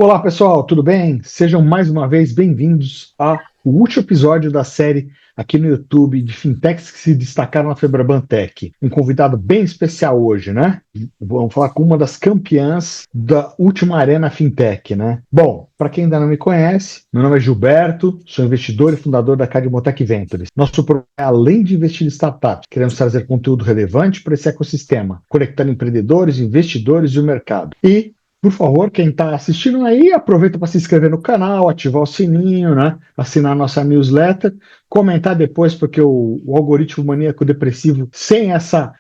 Olá pessoal, tudo bem? Sejam mais uma vez bem-vindos ao último episódio da série aqui no YouTube de fintechs que se destacaram na Febraban Tech. Um convidado bem especial hoje, né? Vamos falar com uma das campeãs da última Arena Fintech, né? Bom, para quem ainda não me conhece, meu nome é Gilberto, sou investidor e fundador da Cadimotech Ventures. Nosso programa é além de investir em startups, queremos trazer conteúdo relevante para esse ecossistema, conectando empreendedores, investidores e o mercado. E por favor, quem está assistindo aí, aproveita para se inscrever no canal, ativar o sininho, né? Assinar a nossa newsletter, comentar depois, porque o algoritmo maníaco depressivo, sem essa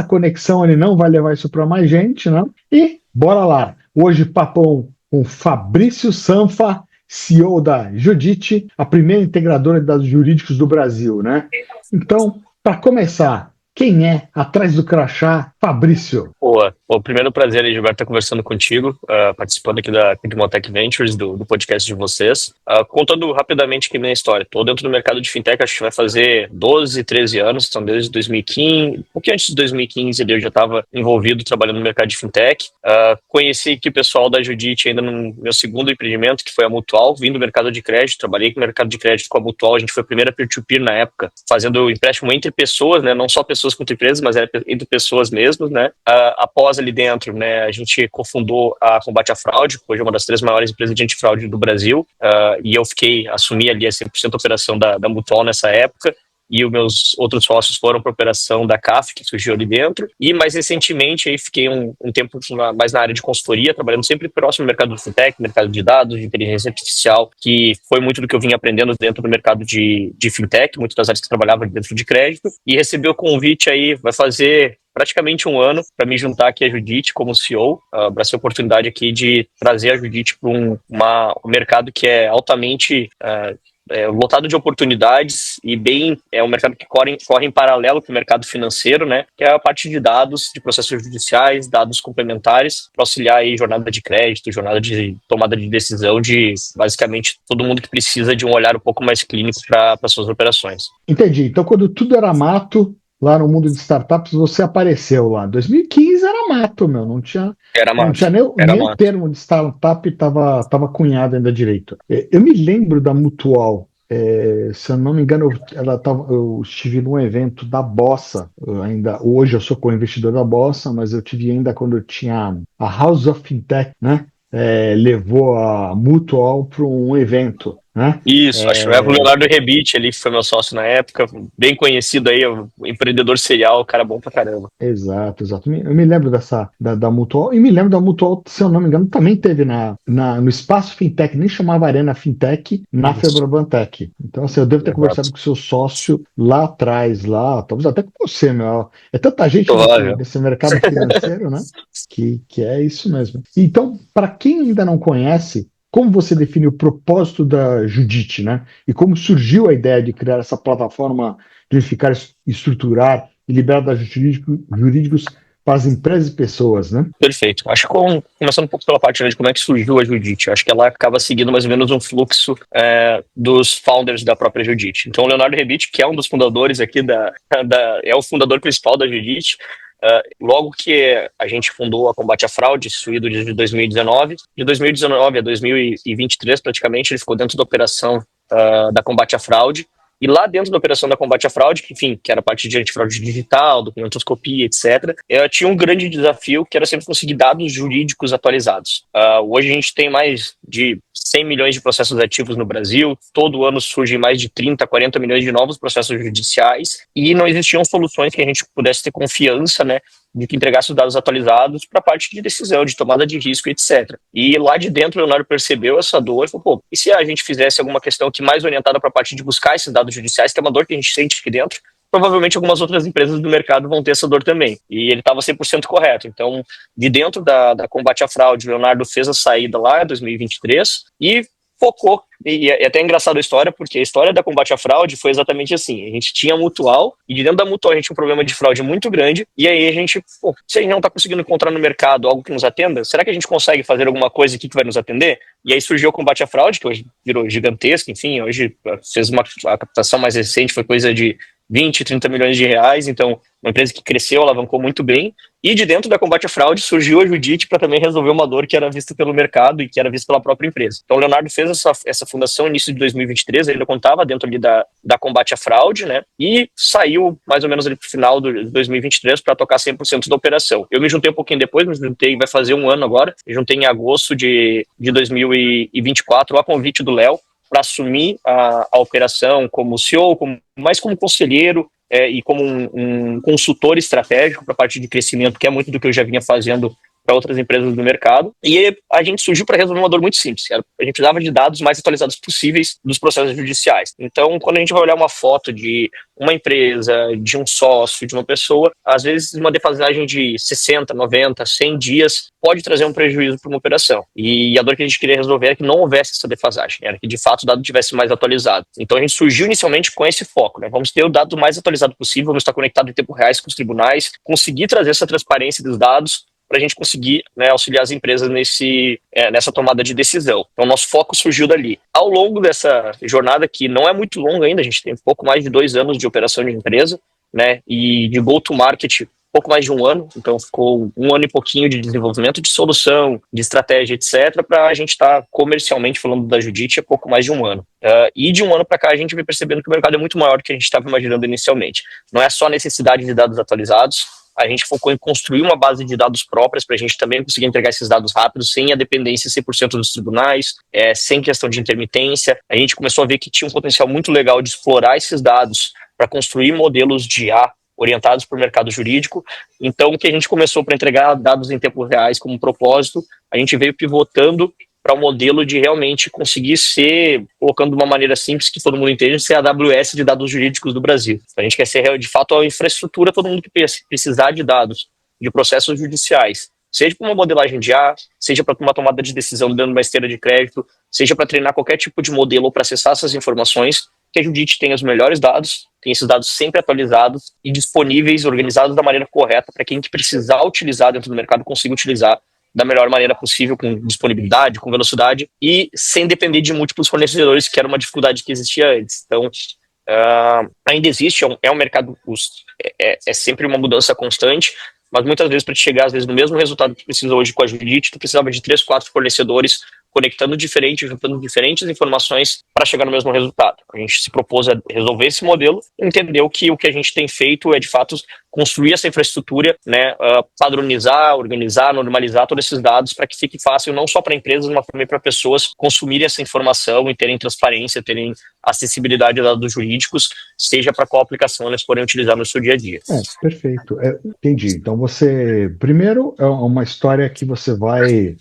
conexão, ele não vai levar isso para mais gente, né? E bora lá! Hoje, papão com Fabrício Sanfa, CEO da Judite, a primeira integradora de dados jurídicos do Brasil, né? Então, para começar, quem é, atrás do crachá, Fabrício? Boa. O primeiro prazer aí, Gilberto, estar conversando contigo, participando aqui da Cadimotech Ventures, do podcast de vocês. Contando rapidamente aqui minha história. Estou dentro do mercado de fintech, acho que vai fazer 12, 13 anos, então desde 2015, um pouquinho antes de 2015 eu já estava envolvido trabalhando no mercado de fintech. Conheci aqui o pessoal da Judite ainda no meu segundo empreendimento, que foi a Mutual, vim do mercado de crédito, trabalhei com o mercado de crédito com a Mutual, a gente foi a primeira peer-to-peer na época, fazendo empréstimo entre pessoas, né, não só pessoas contra empresas, mas era entre pessoas mesmo, né. Após ali dentro, né, a gente cofundou a Combate à Fraude, hoje é uma das 3 maiores empresas de antifraude do Brasil, e eu assumi ali a 100% operação da Mutual nessa época, e os meus outros sócios foram para a operação da CAF, que surgiu ali dentro, e mais recentemente aí fiquei um tempo mais na área de consultoria, trabalhando sempre próximo ao mercado do fintech, mercado de dados, de inteligência artificial, que foi muito do que eu vim aprendendo dentro do mercado de fintech, muitas das áreas que eu trabalhava dentro de crédito, e recebi o convite aí, vai fazer praticamente um ano para me juntar aqui a Judite como CEO, para essa oportunidade aqui de trazer a Judite para um mercado que é altamente lotado de oportunidades e é um mercado que corre em paralelo com o mercado financeiro, né? Que é a parte de dados, de processos judiciais, dados complementares, para auxiliar aí jornada de crédito, jornada de tomada de decisão de basicamente todo mundo que precisa de um olhar um pouco mais clínico para suas operações. Entendi. Então, quando tudo era mato, lá no mundo de startups, você apareceu lá. 2015 era mato, meu. Não tinha nem o termo de startup estava cunhado ainda direito. Eu me lembro da Mutual. Se eu não me engano, eu estive num evento da Bossa. Hoje eu sou co-investidor da Bossa, mas eu tive ainda quando eu tinha a House of Fintech, né? Levou a Mutual para um evento. Né? Isso, acho que o Leonardo Rebite ali, que foi meu sócio na época, bem conhecido aí, empreendedor serial, cara bom pra caramba. Exato. Eu me lembro da Mutual, e me lembro da Mutual, se eu não me engano, também teve no Espaço Fintech, nem chamava Arena Fintech, na Febraban Tech. Então, assim, eu devo ter conversado com o seu sócio lá atrás, talvez até com você, meu. É tanta gente nesse mercado financeiro, né? Que é isso mesmo. Então, para quem ainda não conhece, como você define o propósito da Judite, né? E como surgiu a ideia de criar essa plataforma de unificar, estruturar e liberar dados jurídicos para as empresas e pessoas, né? Perfeito. Acho que começando um pouco pela parte de como é que surgiu a Judite, acho que ela acaba seguindo mais ou menos um fluxo dos founders da própria Judite. Então, o Leonardo Rebite, que é um dos fundadores aqui é o fundador principal da Judite. Logo que a gente fundou a Combate à Fraude, suído de 2019, de 2019 a 2023 praticamente, ele ficou dentro da operação da Combate à Fraude, e lá dentro da operação da Combate à Fraude, que era a parte de antifraude digital, documentoscopia, etc., tinha um grande desafio que era sempre conseguir dados jurídicos atualizados. Hoje a gente tem mais de 100 milhões de processos ativos no Brasil, todo ano surgem mais de 30, 40 milhões de novos processos judiciais, e não existiam soluções que a gente pudesse ter confiança, né, de que entregasse os dados atualizados para a parte de decisão, de tomada de risco, etc. E lá de dentro o Leonardo percebeu essa dor e falou, e se a gente fizesse alguma questão que mais orientada para a parte de buscar esses dados judiciais, que é uma dor que a gente sente aqui dentro, provavelmente algumas outras empresas do mercado vão ter essa dor também. E ele estava 100% correto. Então, de dentro da Combate à Fraude, o Leonardo fez a saída lá em 2023 e focou. E é até engraçada a história, porque a história da Combate à Fraude foi exatamente assim. A gente tinha a Mutual, e de dentro da Mutual a gente tinha um problema de fraude muito grande, e aí a gente, se a gente não está conseguindo encontrar no mercado algo que nos atenda, será que a gente consegue fazer alguma coisa aqui que vai nos atender? E aí surgiu o Combate à Fraude, que hoje virou gigantesca, enfim, hoje fez a captação mais recente, foi coisa de 20, 30 milhões de reais, então uma empresa que cresceu, alavancou muito bem, e de dentro da combate à fraude surgiu a Judite para também resolver uma dor que era vista pelo mercado e que era vista pela própria empresa. Então o Leonardo fez essa fundação no início de 2023, ele contava dentro ali da combate à fraude, né, e saiu mais ou menos ali pro final de 2023 para tocar 100% da operação. Eu me juntei um pouquinho depois, vai fazer um ano agora, me juntei em agosto de 2024, a convite do Léo, para assumir a operação como CEO, mais como conselheiro e como um consultor estratégico para a parte de crescimento, que é muito do que eu já vinha fazendo para outras empresas do mercado. E a gente surgiu para resolver uma dor muito simples. A gente precisava de dados mais atualizados possíveis dos processos judiciais. Então, quando a gente vai olhar uma foto de uma empresa, de um sócio, de uma pessoa, às vezes uma defasagem de 60, 90, 100 dias pode trazer um prejuízo para uma operação. E a dor que a gente queria resolver era que não houvesse essa defasagem, era que de fato o dado tivesse mais atualizado. Então a gente surgiu inicialmente com esse foco, né? Vamos ter o dado mais atualizado possível, vamos estar conectado em tempo real com os tribunais, conseguir trazer essa transparência dos dados para a gente conseguir, né, auxiliar as empresas nessa tomada de decisão. Então, nosso foco surgiu dali. Ao longo dessa jornada, que não é muito longa ainda, a gente tem pouco mais de 2 anos de operação de empresa, né, e de go-to-market, pouco mais de um ano, então ficou 1 ano e pouquinho de desenvolvimento de solução, de estratégia, etc., para a gente estar comercialmente falando da Judite há pouco mais de um ano. E de um ano para cá a gente vem percebendo que o mercado é muito maior do que a gente estava imaginando inicialmente. Não é só a necessidade de dados atualizados, a gente focou em construir uma base de dados próprias para a gente também conseguir entregar esses dados rápidos, sem a dependência 100% dos tribunais, sem questão de intermitência. A gente começou a ver que tinha um potencial muito legal de explorar esses dados para construir modelos de IA orientados para o mercado jurídico. Então, o que a gente começou para entregar dados em tempo reais como propósito, a gente veio pivotando para o modelo de realmente conseguir ser, colocando de uma maneira simples que todo mundo entende, ser a AWS de dados jurídicos do Brasil. A gente quer ser, de fato, a infraestrutura, todo mundo que precisar de dados, de processos judiciais, seja para uma modelagem de IA, seja para uma tomada de decisão dentro de uma esteira de crédito, seja para treinar qualquer tipo de modelo ou para acessar essas informações, que a Judite tenha os melhores dados, tem esses dados sempre atualizados e disponíveis, organizados da maneira correta, para quem que precisar utilizar dentro do mercado consiga utilizar da melhor maneira possível, com disponibilidade, com velocidade e sem depender de múltiplos fornecedores, que era uma dificuldade que existia antes. Então, ainda existe, é um mercado, é sempre uma mudança constante, mas muitas vezes para te chegar às vezes no mesmo resultado que tu precisa hoje com a Judite, tu precisava de 3, 4 fornecedores conectando diferente, juntando diferentes informações para chegar no mesmo resultado. A gente se propôs a resolver esse modelo, entendeu que o que a gente tem feito é, de fato, construir essa infraestrutura, né, padronizar, organizar, normalizar todos esses dados para que fique fácil não só para empresas, mas também para pessoas consumirem essa informação e terem transparência, terem acessibilidade a dados jurídicos, seja para qual aplicação eles forem utilizar no seu dia a dia. Perfeito. Entendi. Então você, primeiro, é uma história que você vai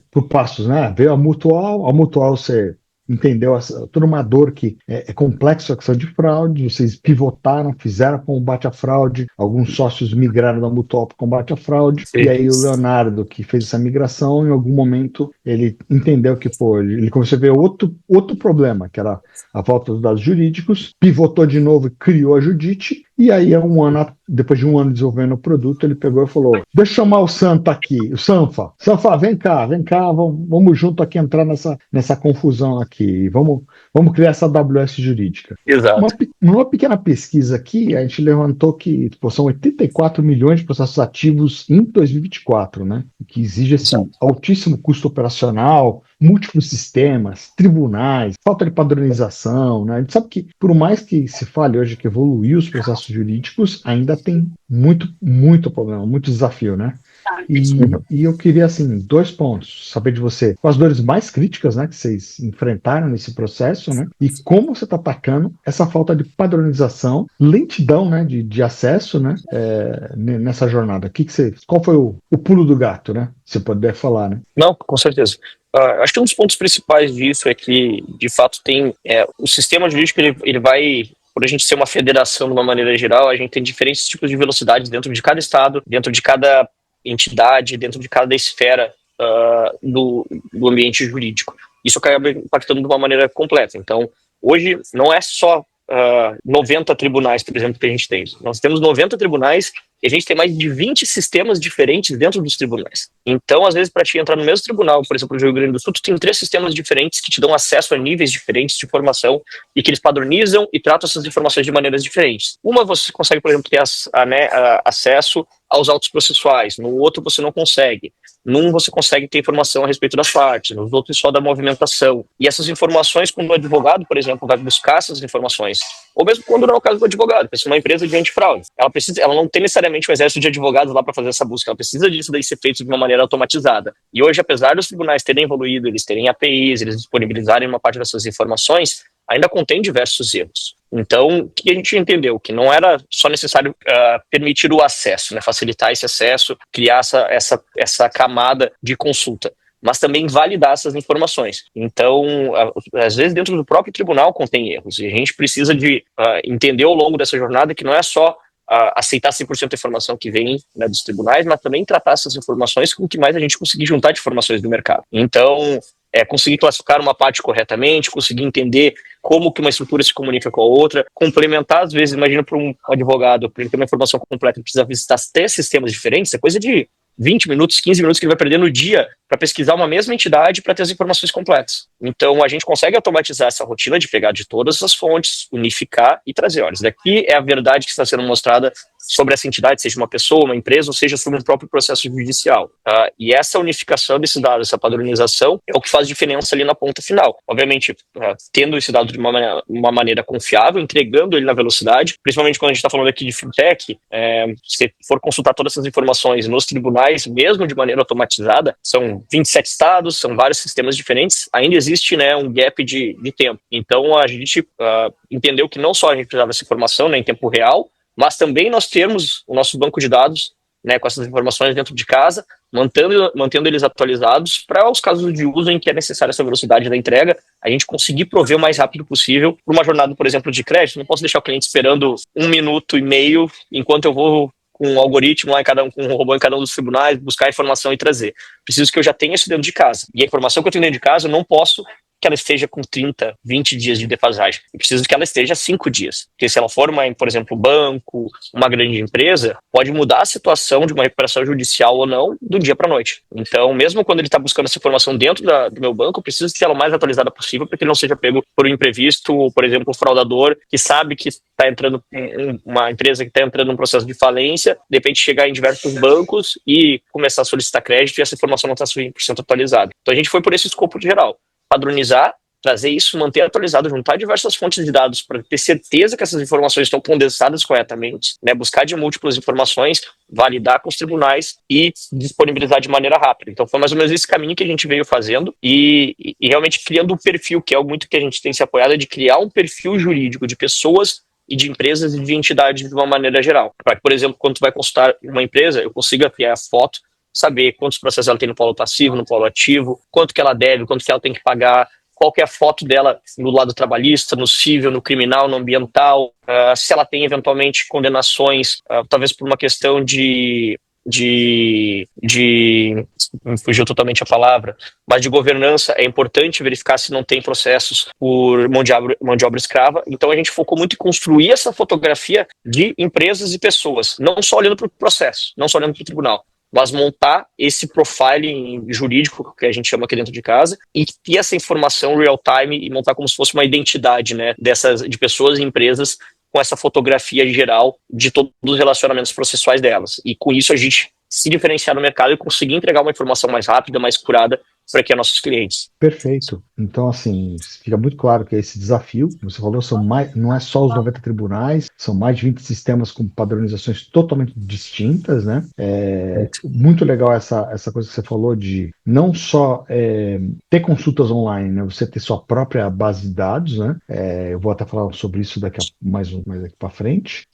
por passos, né? Veio a Mutual você entendeu toda uma dor que é complexo a questão de fraude, vocês pivotaram, fizeram combate à fraude, alguns sócios migraram da Mutual para combate à fraude, e aí o Leonardo, que fez essa migração, em algum momento ele entendeu que, ele começou a ver outro problema, que era a falta dos dados jurídicos, pivotou de novo e criou a Judite, e aí depois de um ano desenvolvendo o produto, ele pegou e falou, deixa eu chamar o Sanfa aqui, o Sanfa, vem cá, vamos junto aqui entrar nessa confusão aqui, vamos criar essa AWS jurídica. Exato. Uma pequena pesquisa aqui, a gente levantou que são 84 milhões de processos ativos em 2024, né? Que exige esse altíssimo custo operacional, múltiplos sistemas, tribunais, falta de padronização, né? A gente sabe que, por mais que se fale hoje que evoluiu os processos jurídicos, ainda tem muito problema, muito desafio, né? E eu queria, assim, 2 pontos, saber de você, as dores mais críticas, né, que vocês enfrentaram nesse processo, né, e como você está atacando essa falta de padronização, lentidão, né, de acesso, né, nessa jornada. Qual foi o pulo do gato, né, se puder falar, né? Não, com certeza. Acho que um dos pontos principais disso é que, de fato, tem o sistema jurídico, ele vai, por a gente ser uma federação de uma maneira geral, a gente tem diferentes tipos de velocidades dentro de cada estado, dentro de cada entidade, dentro de cada esfera do ambiente jurídico. Isso acaba impactando de uma maneira completa. Então, hoje, não é só 90 tribunais, por exemplo, que a gente tem. Nós temos 90 tribunais e a gente tem mais de 20 sistemas diferentes dentro dos tribunais. Então, às vezes, para te entrar no mesmo tribunal, por exemplo, no Rio Grande do Sul, tu tem 3 sistemas diferentes que te dão acesso a níveis diferentes de informação e que eles padronizam e tratam essas informações de maneiras diferentes. Uma você consegue, por exemplo, ter acesso aos autos processuais, no outro você não consegue. Num você consegue ter informação a respeito das partes, nos outros só da movimentação. E essas informações, quando o advogado, por exemplo, vai buscar essas informações, ou mesmo quando não é o caso do advogado, é uma empresa de antifraude, ela não tem necessariamente um exército de advogados lá para fazer essa busca, ela precisa disso daí ser feito de uma maneira automatizada. E hoje, apesar dos tribunais terem evoluído, eles terem APIs, eles disponibilizarem uma parte dessas informações, ainda contém diversos erros. Então, o que a gente entendeu? Que não era só necessário permitir o acesso, né, facilitar esse acesso, criar essa camada de consulta, mas também validar essas informações. Então, às vezes, dentro do próprio tribunal contém erros, e a gente precisa de entender ao longo dessa jornada que não é só aceitar 100% da informação que vem, né, dos tribunais, mas também tratar essas informações com o que mais a gente conseguir juntar de informações do mercado. Então, conseguir classificar uma parte corretamente, conseguir entender como que uma estrutura se comunica com a outra, complementar, às vezes, imagina para um advogado, para ele ter uma informação completa, ele precisa visitar 3 sistemas diferentes, é coisa de 20 minutos, 15 minutos que ele vai perder no dia para pesquisar uma mesma entidade para ter as informações completas. Então, a gente consegue automatizar essa rotina de pegar de todas as fontes, unificar e trazer. Olha, isso daqui é a verdade que está sendo mostrada sobre essa entidade, seja uma pessoa, uma empresa, ou seja sobre um próprio processo judicial. E essa unificação desses dados, essa padronização, é o que faz diferença ali na ponta final. Obviamente, tendo esse dado de uma maneira confiável, entregando ele na velocidade, principalmente quando a gente está falando aqui de fintech, se for consultar todas essas informações nos tribunais, mesmo de maneira automatizada, são 27 estados, são vários sistemas diferentes, ainda existe, né, um gap de tempo. Então, a gente entendeu que não só a gente precisava dessa informação, né, em tempo real, mas também nós termos o nosso banco de dados, né, com essas informações dentro de casa, mantendo eles atualizados para os casos de uso em que é necessária essa velocidade da entrega, a gente conseguir prover o mais rápido possível para uma jornada, por exemplo, de crédito. Não posso deixar o cliente esperando 1 minuto e meio enquanto eu vou com um algoritmo lá com um robô em cada um dos tribunais, buscar a informação e trazer. Preciso que eu já tenha isso dentro de casa. E a informação que eu tenho dentro de casa, eu não posso que ela esteja com 30, 20 dias de defasagem. Eu preciso que ela esteja 5 dias. Porque se ela for, por exemplo, banco, uma grande empresa, pode mudar a situação de uma recuperação judicial ou não do dia para a noite. Então, mesmo quando ele está buscando essa informação dentro do meu banco, eu preciso ter ela o mais atualizada possível para que ele não seja pego por um imprevisto, ou, por exemplo, um fraudador que sabe que está entrando uma empresa que está entrando num processo de falência, de repente chegar em diversos bancos e começar a solicitar crédito e essa informação não está 100% atualizada. Então, a gente foi por esse escopo geral. Padronizar, trazer isso, manter atualizado, juntar diversas fontes de dados para ter certeza que essas informações estão condensadas corretamente, né? Buscar de múltiplas informações, validar com os tribunais e disponibilizar de maneira rápida. Então foi mais ou menos esse caminho que a gente veio fazendo e realmente criando um perfil, que é algo muito que a gente tem se apoiado, é de criar um perfil jurídico de pessoas e de empresas e de entidades de uma maneira geral. Para que, por exemplo, quando tu vai consultar uma empresa, eu consiga criar a foto, saber quantos processos ela tem no polo passivo, no polo ativo, quanto que ela deve, quanto que ela tem que pagar, qual que é a foto dela no lado trabalhista, no civil, no criminal, no ambiental, se ela tem eventualmente condenações, talvez por uma questão me fugiu totalmente a palavra, mas de governança. É importante verificar se não tem processos por mão de obra escrava. Então a gente focou muito em construir essa fotografia de empresas e pessoas, não só olhando para o processo, não só olhando para o tribunal, mas montar esse profiling jurídico, que a gente chama aqui dentro de casa, e ter essa informação real time e montar como se fosse uma identidade, né, de pessoas e empresas com essa fotografia geral de todos os relacionamentos processuais delas. E com isso a gente se diferenciar no mercado e conseguir entregar uma informação mais rápida, mais curada para que nossos clientes. Perfeito. Então, assim, fica muito claro que esse desafio, como você falou, não é só os 90 tribunais, são mais de 20 sistemas com padronizações totalmente distintas, né? Muito legal essa coisa que você falou de não só ter consultas online, né? Você ter sua própria base de dados, né? Eu vou até falar sobre isso mais aqui para frente.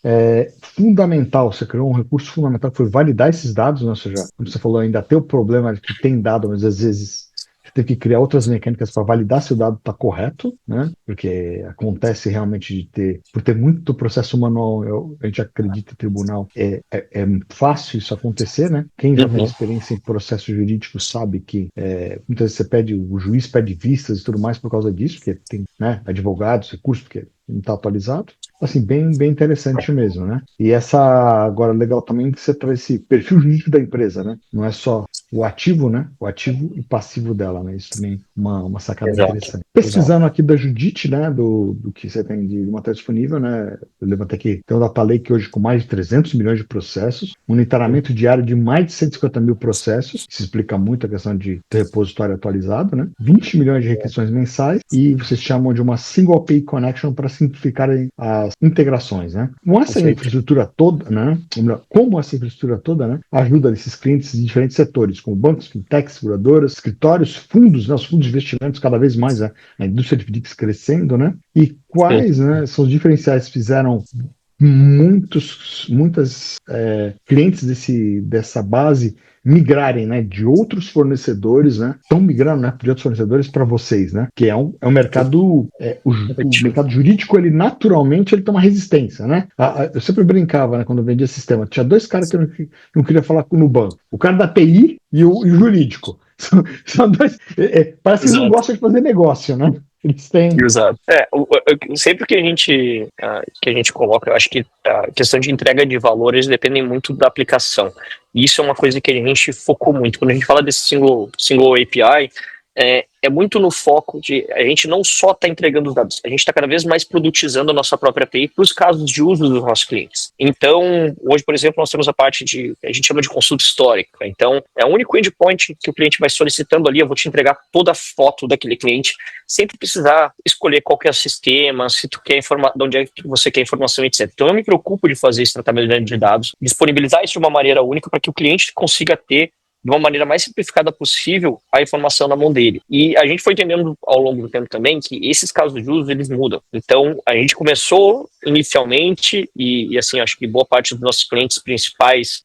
Fundamental, você criou um recurso fundamental que foi validar esses dados, né? Ou seja, como você falou, ainda tem o problema de que tem dado, mas às vezes você tem que criar outras mecânicas para validar se o dado está correto, né? Porque acontece realmente por ter muito processo manual, a gente acredita que o tribunal é fácil isso acontecer, né? Quem já tem experiência em processo jurídico sabe que muitas vezes o juiz pede vistas e tudo mais por causa disso, porque tem, né, advogados, recursos, porque não tá atualizado. Assim, bem interessante mesmo, né? E agora, legal também que você traz esse perfil jurídico da empresa, né? Não é só o ativo, né? O ativo e passivo dela, né? Isso também é uma sacada Exato. interessante. Exato. Pesquisando aqui da Judite, né? Do que você tem de matéria disponível, né? Eu levantei aqui, tem o Data Lake hoje com mais de 300 milhões de processos, monitoramento diário de mais de 150 mil processos, isso explica muito a questão de ter repositório atualizado, né? 20 milhões de requisições mensais e vocês chamam de uma Single API Connection para simplificarem as integrações, né? Com essa Perfeito. infraestrutura toda, né? Ou melhor, como essa infraestrutura toda, né? Ajuda esses clientes de diferentes setores, como bancos, fintechs, seguradoras, escritórios, fundos, né? Os fundos de investimentos cada vez mais, né? A indústria de FDICs crescendo, né? E quais, né, são os diferenciais que fizeram muitas clientes dessa base migrarem, né, de outros fornecedores, né, estão migrando, né, de outros fornecedores para vocês, né, que é um mercado, o mercado jurídico, ele naturalmente ele tem uma resistência, né. Eu sempre brincava, né, quando eu vendia sistema, tinha dois caras que eu não queria falar no banco, o cara da TI e o jurídico. São dois, parece que eles não Exato. gostam de fazer negócio, né. Eles têm. Exato. Sempre que a gente coloca, eu acho que a questão de entrega de valores depende muito da aplicação. E isso é uma coisa que a gente focou muito. Quando a gente fala desse single API, é muito no foco de a gente não só está entregando os dados, a gente está cada vez mais produtizando a nossa própria API para os casos de uso dos nossos clientes. Então, hoje, por exemplo, nós temos a parte a gente chama de consulta histórica. Então, é o único endpoint que o cliente vai solicitando ali, eu vou te entregar toda a foto daquele cliente, sem precisar escolher qual que é o sistema, se tu quer informar, de onde é que você quer informação, etc. Então, eu me preocupo de fazer esse tratamento de dados, disponibilizar isso de uma maneira única para que o cliente consiga ter de uma maneira mais simplificada possível a informação na mão dele. E a gente foi entendendo ao longo do tempo também que esses casos de uso, eles mudam. Então, a gente começou inicialmente, e assim, acho que boa parte dos nossos clientes principais,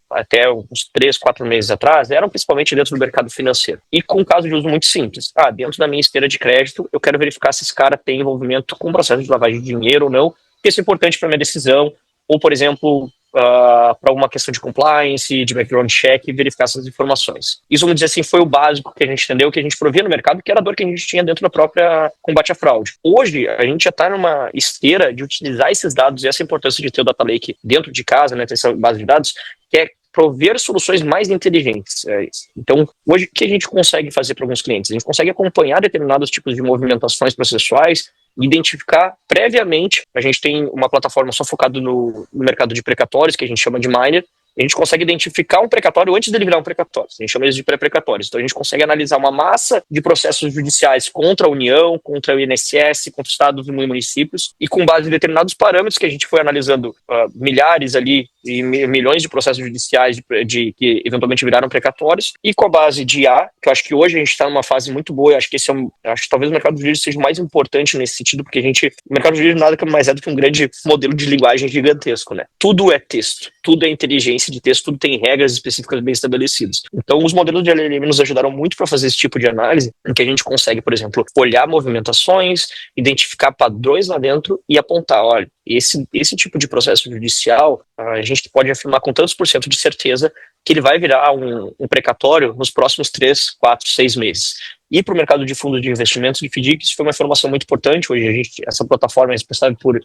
até uns 3, 4 meses atrás, eram principalmente dentro do mercado financeiro. E com um caso de uso muito simples. Dentro da minha esteira de crédito, eu quero verificar se esse cara tem envolvimento com o processo de lavagem de dinheiro ou não, porque isso é importante para minha decisão. Ou, por exemplo, para alguma questão de compliance, de background check e verificar essas informações. Isso, vamos dizer assim, foi o básico que a gente entendeu, que a gente provia no mercado, que era a dor que a gente tinha dentro da própria combate à fraude. Hoje, a gente já está numa esteira de utilizar esses dados e essa importância de ter o Data Lake dentro de casa, né, ter essa base de dados, que é prover soluções mais inteligentes. Então, hoje, o que a gente consegue fazer para alguns clientes? A gente consegue acompanhar determinados tipos de movimentações processuais, identificar previamente. A gente tem uma plataforma só focada no mercado de precatórios, que a gente chama de miner. A gente consegue identificar um precatório antes dele virar um precatório. A gente chama eles de pré-precatórios. Então, a gente consegue analisar uma massa de processos judiciais contra a União, contra o INSS, contra estados e municípios, e com base em determinados parâmetros que a gente foi analisando milhares ali e milhões de processos judiciais que eventualmente viraram precatórios, e com a base de IA, que eu acho que hoje a gente está numa fase muito boa. Eu acho que acho que talvez o mercado jurídico seja o mais importante nesse sentido, porque o mercado jurídico nada mais é do que um grande modelo de linguagem gigantesco, né? Tudo é texto, tudo é inteligência de texto, tudo tem regras específicas bem estabelecidas. Então, os modelos de LLM nos ajudaram muito para fazer esse tipo de análise, em que a gente consegue, por exemplo, olhar movimentações, identificar padrões lá dentro e apontar, olha, esse tipo de processo judicial, a gente pode afirmar com tantos por cento de certeza que ele vai virar um precatório nos próximos 3, 4, 6 meses. E para o mercado de fundos de investimentos de FDIC, isso foi uma informação muito importante. Hoje, essa plataforma é responsável por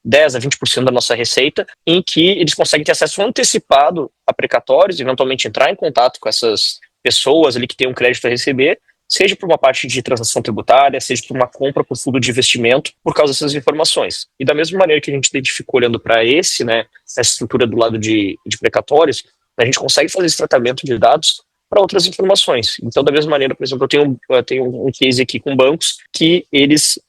10 a 20% da nossa receita, em que eles conseguem ter acesso antecipado a precatórios, eventualmente entrar em contato com essas pessoas ali que têm um crédito a receber, seja por uma parte de transação tributária, seja por uma compra por fundo de investimento, por causa dessas informações. E da mesma maneira que a gente identificou olhando para essa estrutura do lado de precatórios, a gente consegue fazer esse tratamento de dados para outras informações. Então, da mesma maneira, por exemplo, eu tenho um case aqui com bancos que eles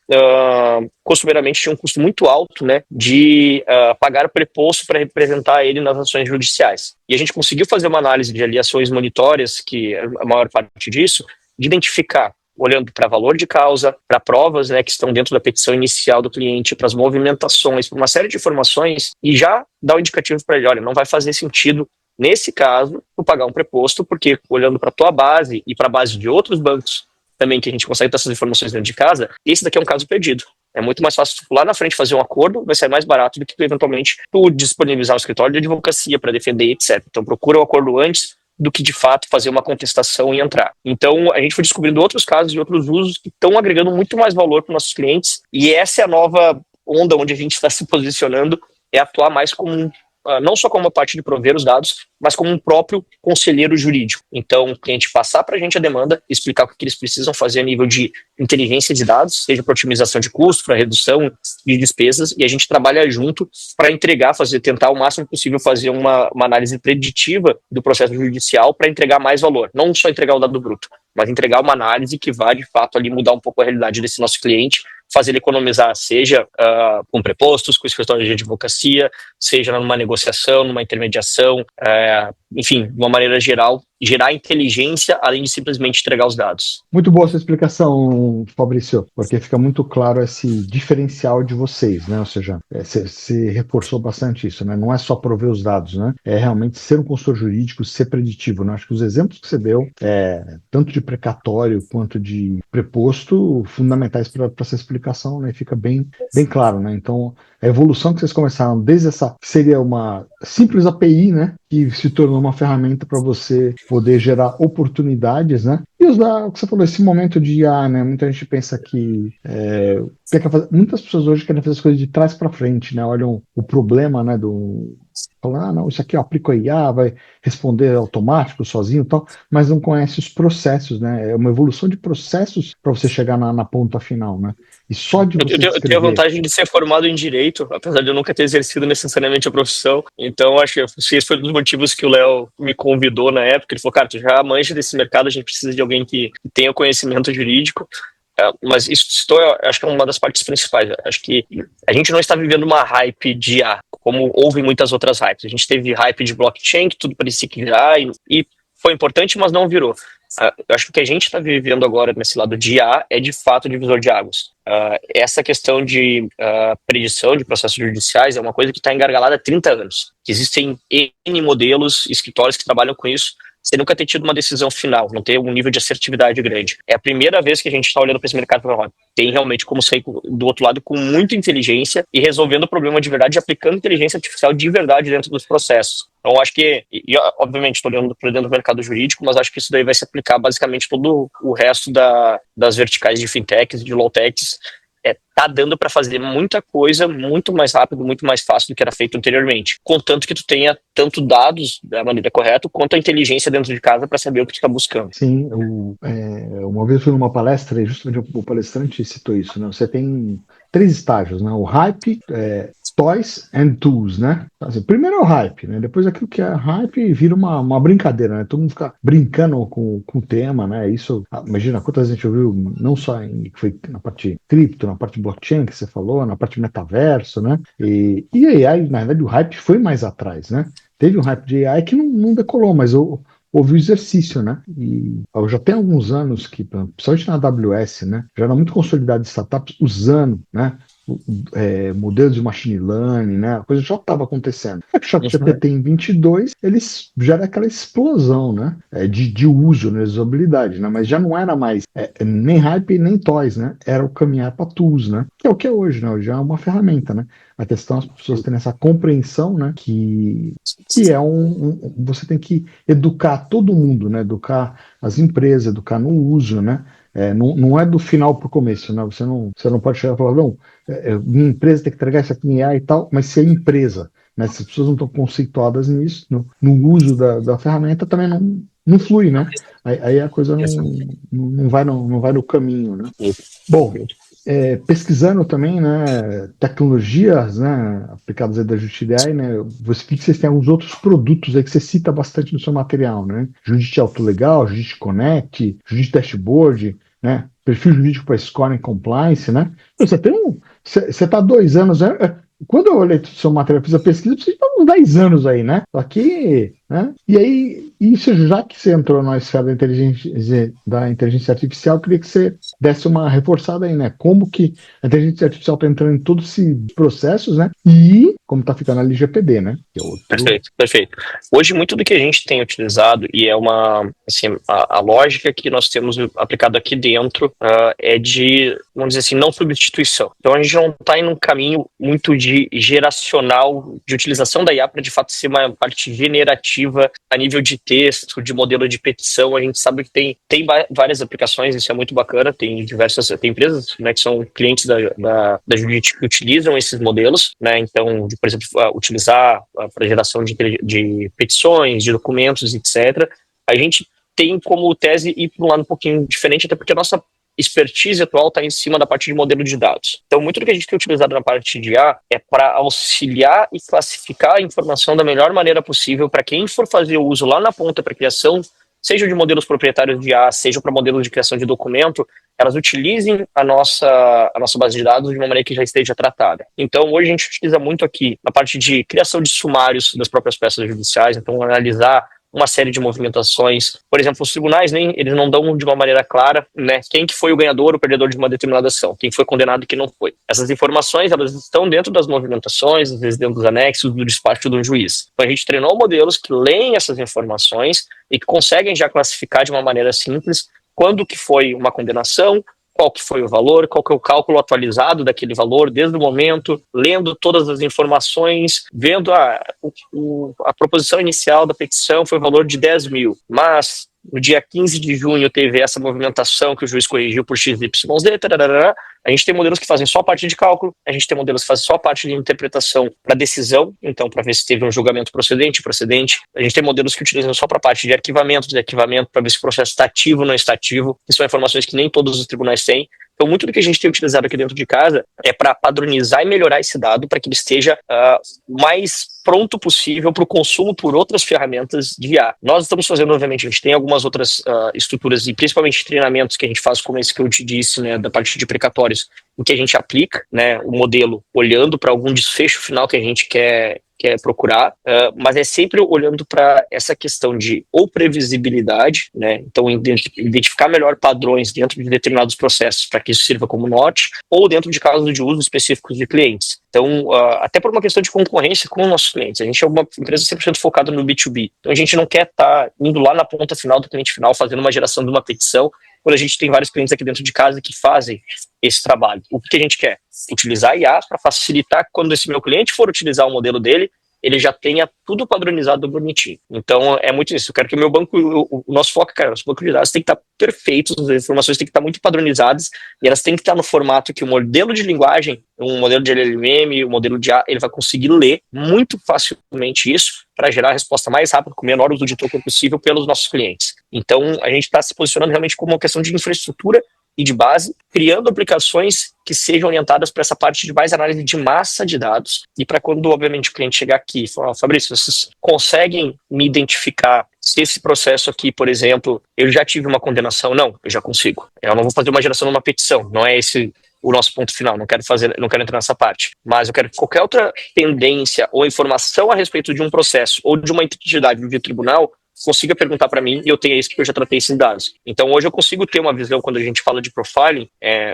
costumeiramente tinham um custo muito alto, né, de pagar preposto para representar ele nas ações judiciais. E a gente conseguiu fazer uma análise de aliações monitórias, que é a maior parte disso, de identificar, olhando para valor de causa, para provas, né, que estão dentro da petição inicial do cliente, para as movimentações, para uma série de informações, e já dar um indicativo para ele, olha, não vai fazer sentido nesse caso, tu pagar um preposto, porque olhando para a tua base e para a base de outros bancos também, que a gente consegue ter essas informações dentro de casa, esse daqui é um caso perdido. É muito mais fácil tu lá na frente fazer um acordo, vai ser mais barato do que tu, eventualmente tu disponibilizar um escritório de advocacia para defender, etc. Então procura o acordo antes, do que de fato fazer uma contestação e entrar. Então a gente foi descobrindo outros casos e outros usos que estão agregando muito mais valor para os nossos clientes, e essa é a nova onda onde a gente está se posicionando, é atuar mais como não só como uma parte de prover os dados, mas como um próprio conselheiro jurídico. Então, o cliente passar para a gente a demanda, explicar o que eles precisam fazer a nível de inteligência de dados, seja para otimização de custo, para redução de despesas, e a gente trabalha junto para entregar, tentar o máximo possível fazer uma análise preditiva do processo judicial para entregar mais valor. Não só entregar o dado bruto, mas entregar uma análise que vá, de fato, ali mudar um pouco a realidade desse nosso cliente, fazer ele economizar, seja com prepostos, com escritórios de advocacia, seja numa negociação, numa intermediação, enfim, de uma maneira geral, gerar inteligência, além de simplesmente entregar os dados. Muito boa essa explicação, Fabrício, porque fica muito claro esse diferencial de vocês, né? Ou seja, você reforçou bastante isso, né? Não é só prover os dados, né? É realmente ser um consultor jurídico, ser preditivo, né? Acho que os exemplos que você deu, tanto de precatório quanto de preposto, fundamentais para essa explicação, né? Fica bem claro, né? Então, a evolução que vocês começaram desde essa, que seria uma simples API, né? Que se tornou uma ferramenta para você poder gerar oportunidades, né? E o que você falou, esse momento de IA, né? Muita gente pensa que muitas pessoas hoje querem fazer as coisas de trás para frente, né? Olham o problema, né? Falam, não, isso aqui eu aplico a IA, vai responder automático, sozinho e tal, mas não conhece os processos, né? É uma evolução de processos para você chegar na ponta final, né? E só de você Eu tenho a vantagem de ser formado em Direito, apesar de eu nunca ter exercido necessariamente a profissão. Então, acho que esse foi um dos motivos que o Léo me convidou na época. Ele falou, cara, tu já manja desse mercado, a gente precisa de alguém que tenha conhecimento jurídico. Mas isso, acho que é uma das partes principais. Acho que a gente não está vivendo uma hype de IA, como houve muitas outras hypes. A gente teve hype de blockchain, que tudo parecia que virar, e foi importante, mas não virou. Eu acho que o que a gente está vivendo agora nesse lado de IA é de fato divisor de águas. Essa questão de predição de processos judiciais é uma coisa que está engargalada há 30 anos. Existem N modelos, escritórios que trabalham com isso, sem nunca ter tido uma decisão final, não ter um nível de assertividade grande. É a primeira vez que a gente está olhando para esse mercado e falando, tem realmente como sair do outro lado com muita inteligência e resolvendo o problema de verdade, aplicando inteligência artificial de verdade dentro dos processos. Então, acho que, obviamente, estou olhando para dentro do mercado jurídico, mas acho que isso daí vai se aplicar basicamente todo o resto das verticais de fintechs e de lawtechs. Tá dando para fazer muita coisa muito mais rápido, muito mais fácil do que era feito anteriormente. Contanto que tu tenha tanto dados da maneira correta, quanto a inteligência dentro de casa para saber o que tu está buscando. Sim, uma vez eu fui numa palestra e justamente o palestrante citou isso, né? Você tem 3 estágios, né? O hype, toys and tools, né? Assim, primeiro é o hype, né? Depois aquilo que é hype vira uma brincadeira, né? Todo mundo fica brincando com o tema, né? Isso, imagina quantas a gente ouviu, não só que foi na parte cripto, na parte blockchain que você falou, na parte metaverso, né? E AI, na verdade, o hype foi mais atrás, né? Teve um hype de AI que não decolou, mas houve o exercício, né? E já tem alguns anos que, principalmente na AWS, né? Já era muito consolidado de startups usando, né? Modelos de machine learning, né? A coisa já estava acontecendo. O ChatGPT em 22, eles gera aquela explosão, né? De uso, né? Usabilidade, né? Mas já não era mais nem hype nem toys, né? Era o caminhar para tools, né? Que é o que é hoje, né? Hoje é uma ferramenta, né? A questão é as pessoas terem essa compreensão, né? Que é você tem que educar todo mundo, né? Educar as empresas, educar no uso, né? Não é do final para o começo, né? Você não pode chegar e falar, não, minha empresa tem que entregar isso aqui em AI e tal, mas se é empresa, né? Se as pessoas não estão conceituadas nisso, no uso da ferramenta, também não flui, né? Aí a coisa não vai no caminho, né? Bom, pesquisando também, né, tecnologias, né, aplicadas aí da Judite AI, né, você vi que vocês têm alguns outros produtos aí que você cita bastante no seu material, né? Judite Autolegal, Judite Connect, Judite Dashboard, né? Perfil jurídico para Scoring Compliance, né? Você está há 2 anos, né? Quando eu olhei o seu material, fiz a pesquisa, você está uns 10 anos aí, né? Aqui, né? E aí, isso já que você entrou na esfera da inteligência artificial, eu queria que você desse uma reforçada aí, né? Como que a inteligência artificial está entrando em todos esses processos, né? E como está ficando a LGPD, né? Que é outro... Perfeito. Hoje, muito do que a gente tem utilizado, e é a lógica que nós temos aplicado aqui dentro é de, vamos dizer assim, não substituição. Então, a gente não está em um caminho muito de geracional de utilização da IA para, de fato, ser uma parte generativa narrativa, a nível de texto, de modelo de petição. A gente sabe que tem várias aplicações, isso é muito bacana. Tem empresas, né, que são clientes da Judite que utilizam esses modelos, né? Então, por exemplo, utilizar para geração de petições, de documentos, etc. A gente tem como tese ir para um lado um pouquinho diferente, até porque a nossa expertise atual está em cima da parte de modelo de dados. Então, muito do que a gente tem utilizado na parte de IA é para auxiliar e classificar a informação da melhor maneira possível para quem for fazer o uso lá na ponta para criação, seja de modelos proprietários de IA, seja para modelos de criação de documento, elas utilizem a nossa base de dados de uma maneira que já esteja tratada. Então, hoje a gente utiliza muito aqui a parte de criação de sumários das próprias peças judiciais, então analisar uma série de movimentações. Por exemplo, os tribunais eles não dão de uma maneira clara, né, quem que foi o ganhador ou perdedor de uma determinada ação, quem foi condenado e quem não foi. Essas informações, elas estão dentro das movimentações, às vezes dentro dos anexos do despacho de um juiz. Então a gente treinou modelos que leem essas informações e que conseguem já classificar de uma maneira simples quando que foi uma condenação, qual que foi o valor, qual que é o cálculo atualizado daquele valor desde o momento, lendo todas as informações, vendo a proposição inicial da petição foi o valor de 10 mil, mas no dia 15 de junho teve essa movimentação que o juiz corrigiu por XYZ, tararara. A gente tem modelos que fazem só a parte de cálculo, a gente tem modelos que fazem só a parte de interpretação para decisão, então para ver se teve um julgamento procedente, improcedente. A gente tem modelos que utilizam só para a parte de arquivamento, para ver se o processo está ativo ou não está ativo, que são informações que nem todos os tribunais têm. Então, muito do que a gente tem utilizado aqui dentro de casa é para padronizar e melhorar esse dado para que ele esteja mais pronto possível para o consumo por outras ferramentas de IA. Nós estamos fazendo, obviamente, a gente tem algumas outras estruturas e principalmente treinamentos que a gente faz, como esse que eu te disse, né, da parte de precatórios, em que a gente aplica, né, o modelo olhando para algum desfecho final que a gente quer procurar, mas é sempre olhando para essa questão de ou previsibilidade, né? Então identificar melhor padrões dentro de determinados processos para que isso sirva como norte, ou dentro de casos de uso específicos de clientes. Então, até por uma questão de concorrência com os nossos clientes. A gente é uma empresa 100% focada no B2B. Então, a gente não quer estar indo lá na ponta final do cliente final, fazendo uma geração de uma petição, quando a gente tem vários clientes aqui dentro de casa que fazem esse trabalho. O que a gente quer? Utilizar a IA para facilitar quando esse meu cliente for utilizar o modelo dele, ele já tenha tudo padronizado bonitinho. Então, é muito isso. Eu quero que o meu banco, o nosso foco, cara, nosso banco de dados tem que estar perfeitos, as informações têm que estar muito padronizadas e elas têm que estar no formato que o modelo de linguagem, um modelo de LLM, o modelo de IA, ele vai conseguir ler muito facilmente isso para gerar a resposta mais rápida, com o menor uso de token possível pelos nossos clientes. Então, a gente está se posicionando realmente como uma questão de infraestrutura e de base, criando aplicações que sejam orientadas para essa parte de mais análise de massa de dados e para quando, obviamente, o cliente chegar aqui e falar, Fabrício, vocês conseguem me identificar se esse processo aqui, por exemplo, eu já tive uma condenação? Não, eu já consigo. Eu não vou fazer uma geração numa petição, não é esse o nosso ponto final, não quero entrar nessa parte, mas eu quero que qualquer outra tendência ou informação a respeito de um processo ou de uma entidade de tribunal consiga perguntar para mim e eu tenha isso porque eu já tratei esses dados. Então hoje eu consigo ter uma visão quando a gente fala de profiling,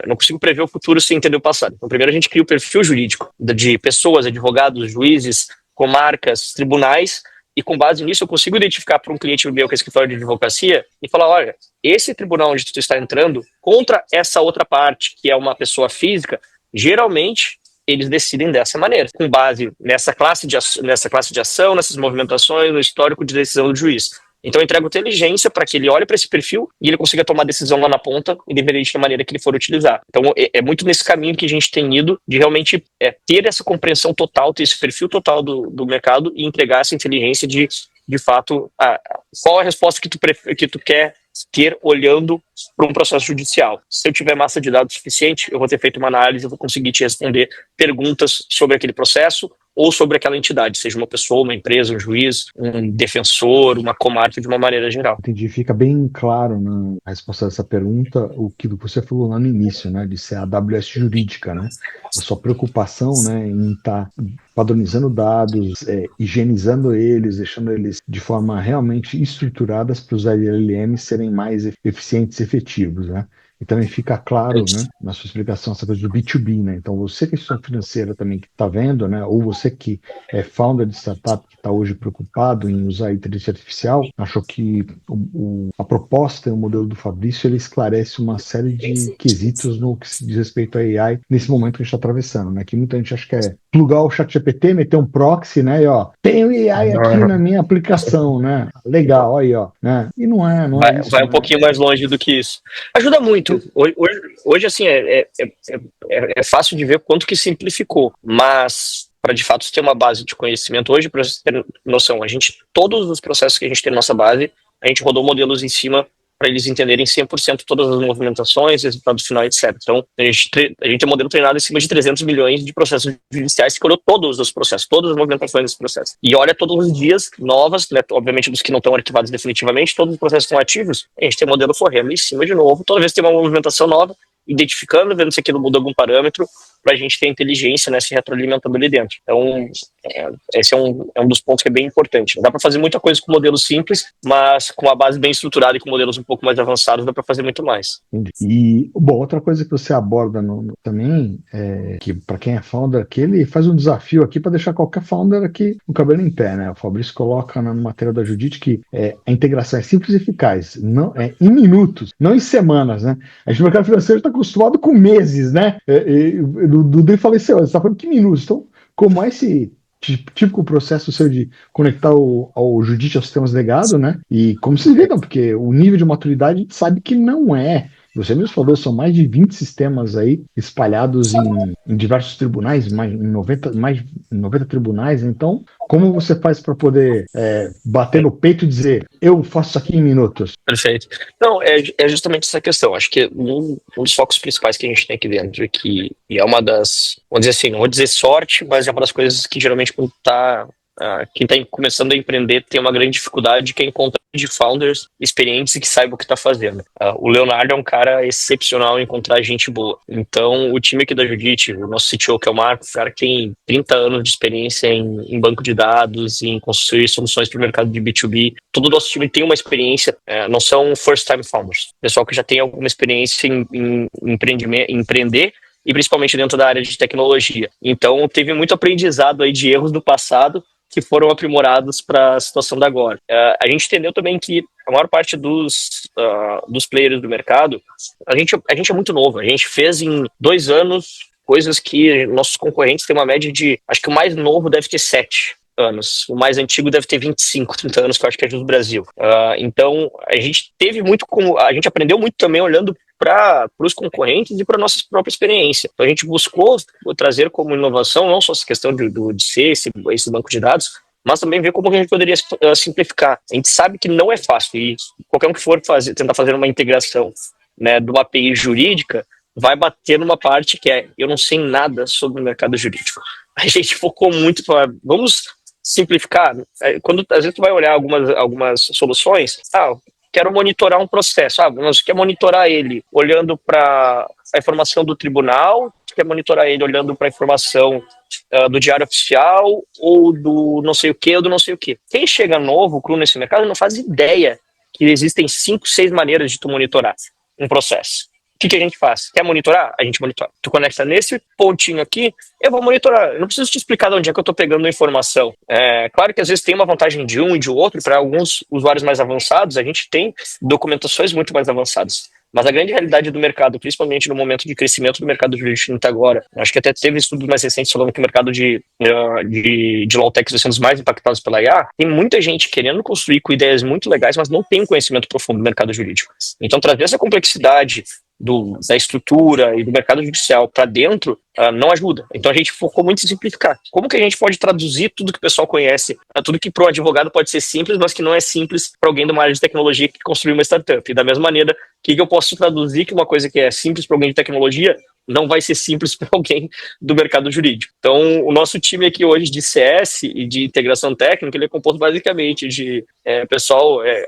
não consigo prever o futuro sem entender o passado. Então primeiro a gente cria o perfil jurídico de pessoas, advogados, juízes, comarcas, tribunais, e com base nisso eu consigo identificar para um cliente meu que é escritório de advocacia e falar, olha, esse tribunal onde tu está entrando contra essa outra parte, que é uma pessoa física, geralmente eles decidem dessa maneira, com base nessa classe de ação, nessas movimentações, no histórico de decisão do juiz. Então eu entrego inteligência para que ele olhe para esse perfil e ele consiga tomar decisão lá na ponta, independente da maneira que ele for utilizar. Então é muito nesse caminho que a gente tem ido, de realmente ter essa compreensão total, ter esse perfil total do mercado e entregar essa inteligência de fato, qual a resposta que tu quer ter olhando para um processo judicial. Se eu tiver massa de dados suficiente, eu vou ter feito uma análise, eu vou conseguir te responder perguntas sobre aquele processo ou sobre aquela entidade, seja uma pessoa, uma empresa, um juiz, um defensor, uma comarca de uma maneira geral. Entendi, fica bem claro na resposta dessa pergunta o que você falou lá no início, né, de ser a AWS jurídica, né, a sua preocupação, né, em estar padronizando dados, higienizando eles, deixando eles de forma realmente estruturadas para os LLMs serem mais eficientes e efetivos, né. E também fica claro, né, na sua explicação, essa coisa do B2B, né? Então, você que é instituição financeira também que está vendo, né, ou você que é founder de startup que está hoje preocupado em usar a inteligência artificial, achou que a proposta e o modelo do Fabrício, ele esclarece uma série de quesitos no que se diz respeito à AI nesse momento que a gente está atravessando, né? Que muita gente acha que é plugar o ChatGPT, meter um proxy, né? E ó, tem o AI aqui na minha aplicação, né? Legal, aí, ó, né? E não é isso, Vai um né? pouquinho mais longe do que isso. Ajuda muito. Hoje assim, é fácil de ver quanto que simplificou, mas para de fato ter uma base de conhecimento hoje, para você ter noção, todos os processos que a gente tem na nossa base, a gente rodou modelos em cima para eles entenderem 100% todas as movimentações, resultado final, etc. Então, a gente tem um modelo treinado em cima de 300 milhões de processos judiciais que olhou todos os processos, todas as movimentações desse processo. E olha todos os dias novas, né, obviamente dos que não estão arquivados definitivamente, todos os processos estão ativos, a gente tem um modelo correndo em cima de novo, toda vez que tem uma movimentação nova, identificando, vendo se aquilo muda algum parâmetro, para a gente ter inteligência, né, se retroalimentando ali dentro. Então, esse é um dos pontos que é bem importante. Dá para fazer muita coisa com modelos simples, mas com a base bem estruturada e com modelos um pouco mais avançados, dá para fazer muito mais. Entendi. E, bom, outra coisa que você aborda também é que, para quem é founder aqui, ele faz um desafio aqui para deixar qualquer founder aqui com o cabelo em pé, né? O Fabrício coloca na matéria da Judite que a integração é simples e eficaz, não, em minutos, não em semanas, né? A gente no mercado financeiro está acostumado com meses, né? O Dudu faleceu, você está falando que minutos. Então, como é esse típico processo seu de conectar ao Judite aos sistemas legados, né? E como se lidam, porque o nível de maturidade a gente sabe que não é. Você mesmo falou, são mais de 20 sistemas aí espalhados em diversos tribunais, mais de 90 tribunais. Então, como você faz para poder bater no peito e dizer, eu faço isso aqui em minutos? Perfeito. Não, é justamente essa questão. Acho que um dos focos principais que a gente tem aqui dentro, e é uma das, vamos dizer assim, não vou dizer sorte, mas é uma das coisas que geralmente quando quem está começando a empreender tem uma grande dificuldade, que é encontrar de founders experientes e que saibam o que está fazendo. O Leonardo é um cara excepcional em encontrar gente boa. Então, o time aqui da Judite, o nosso CTO, que é o Marco, o cara que tem 30 anos de experiência em banco de dados, em construir soluções para o mercado de B2B. Todo o nosso time tem uma experiência, não são first-time founders. Pessoal que já tem alguma experiência em empreender, e principalmente dentro da área de tecnologia. Então, teve muito aprendizado aí de erros do passado que foram aprimorados para a situação da agora. A gente entendeu também que a maior parte dos players do mercado, a gente é muito novo. A gente fez em 2 anos coisas que nossos concorrentes têm uma média de, acho que o mais novo deve ter 7 anos. O mais antigo deve ter 25, 30 anos, que eu acho que é do Brasil. Então, a gente aprendeu muito também olhando para os concorrentes e para a nossa própria experiência. Então, a gente buscou trazer como inovação não só essa questão de ser esse banco de dados, mas também ver como a gente poderia simplificar. A gente sabe que não é fácil, e qualquer um que for tentar fazer uma integração, né, de uma API jurídica, vai bater numa parte que eu não sei nada sobre o mercado jurídico. A gente focou muito para, vamos simplificar. Quando às vezes tu vai olhar algumas soluções, quero monitorar um processo. Mas quer monitorar ele olhando para a informação do tribunal, quer monitorar ele olhando para a informação do diário oficial, ou do não sei o que, ou do não sei o que. Quem chega novo, cru nesse mercado, não faz ideia que existem 5, 6 maneiras de tu monitorar um processo. O que a gente faz? Quer monitorar? A gente monitora. Tu conecta nesse pontinho aqui, eu vou monitorar. Eu não preciso te explicar de onde é que eu estou pegando a informação. Claro que às vezes tem uma vantagem de um e de outro, para alguns usuários mais avançados, a gente tem documentações muito mais avançadas. Mas a grande realidade do mercado, principalmente no momento de crescimento do mercado jurídico até agora, acho que até teve estudos mais recentes falando que o mercado de law tech está sendo os mais impactados pela IA, tem muita gente querendo construir com ideias muito legais, mas não tem um conhecimento profundo do mercado jurídico. Então, trazer essa complexidade da estrutura e do mercado judicial para dentro não ajuda. Então a gente focou muito em simplificar. Como que a gente pode traduzir tudo que o pessoal conhece, tudo que para o advogado pode ser simples, mas que não é simples para alguém de uma área de tecnologia que construiu uma startup. E da mesma maneira, o que eu posso traduzir que uma coisa que é simples para alguém de tecnologia não vai ser simples para alguém do mercado jurídico. Então, o nosso time aqui hoje de CS e de integração técnica, ele é composto basicamente de